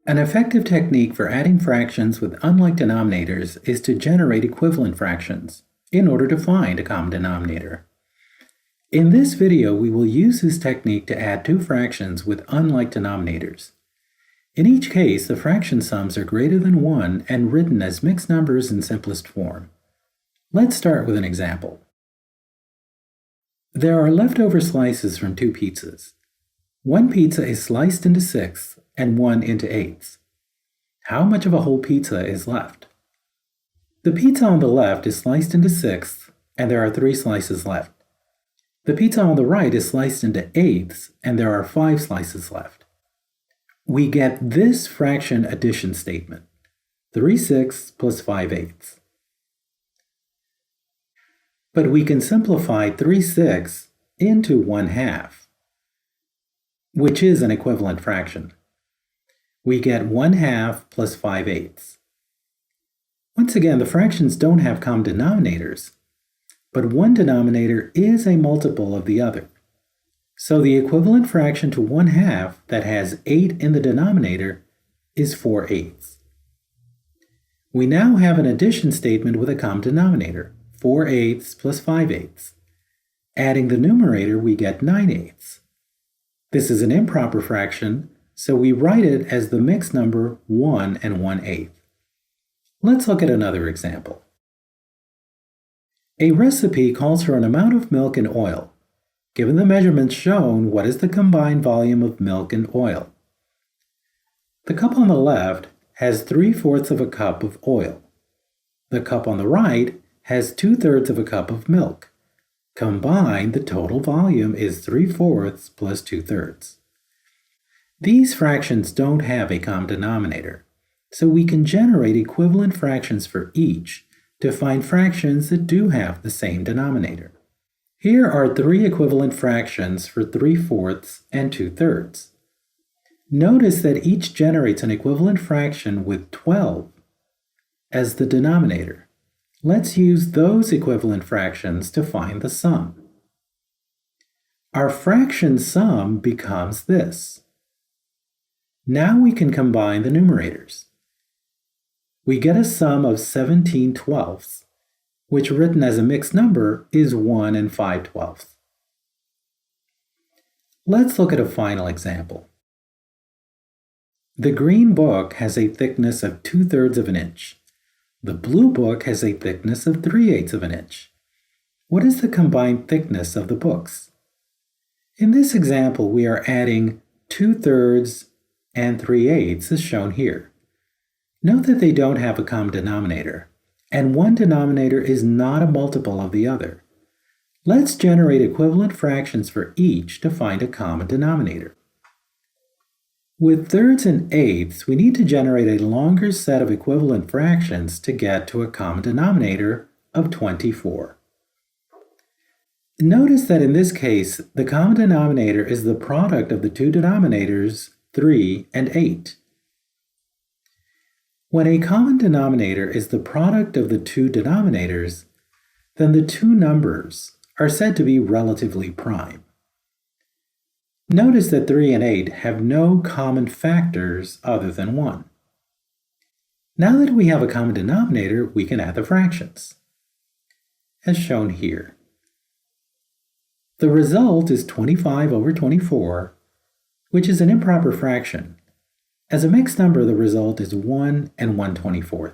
An effective technique for adding fractions with unlike denominators is to generate equivalent fractions in order to find a common denominator. In this video, we will use this technique to add two fractions with unlike denominators. In each case, the fraction sums are greater than 1 and written as mixed numbers in simplest form. Let's start with an example. There are leftover slices from two pizzas. One pizza is sliced into sixths and one into eighths. How much of a whole pizza is left? The pizza on the left is sliced into sixths, and there are 3 slices left. The pizza on the right is sliced into eighths, and there are 5 slices left. We get this fraction addition statement, 3/6 plus 5/8. But we can simplify 3/6 into 1/2, which is an equivalent fraction. We get 1/2 plus 5/8. Once again, the fractions don't have common denominators, but one denominator is a multiple of the other. So the equivalent fraction to 1/2 that has 8 in the denominator is 4/8. We now have an addition statement with a common denominator, 4/8 plus 5/8. Adding the numerator, we get 9/8. This is an improper fraction, so we write it as the mixed number 1 and 1/8. Let's look at another example. A recipe calls for an amount of milk and oil. Given the measurements shown, what is the combined volume of milk and oil? The cup on the left has 3/4 of a cup of oil. The cup on the right has 2/3 of a cup of milk. Combined, the total volume is 3/4 plus 2/3. These fractions don't have a common denominator, so we can generate equivalent fractions for each to find fractions that do have the same denominator. Here are 3 equivalent fractions for 3/4 and 2/3. Notice that each generates an equivalent fraction with 12 as the denominator. Let's use those equivalent fractions to find the sum. Our fraction sum becomes this. Now we can combine the numerators. We get a sum of 17/12, which written as a mixed number is 1 and 5/12. Let's look at a final example. The green book has a thickness of 2/3 of an inch. The blue book has a thickness of 3/8 of an inch. What is the combined thickness of the books? In this example, we are adding 2/3 and 3/8 as shown here. Note that they don't have a common denominator, and one denominator is not a multiple of the other. Let's generate equivalent fractions for each to find a common denominator. With thirds and eighths, we need to generate a longer set of equivalent fractions to get to a common denominator of 24. Notice that in this case, the common denominator is the product of the two denominators, 3 and 8. When a common denominator is the product of the two denominators, then the two numbers are said to be relatively prime. Notice that 3 and 8 have no common factors other than 1. Now that we have a common denominator, we can add the fractions, as shown here. The result is 25/24, which is an improper fraction. As a mixed number, the result is 1 and 1/24.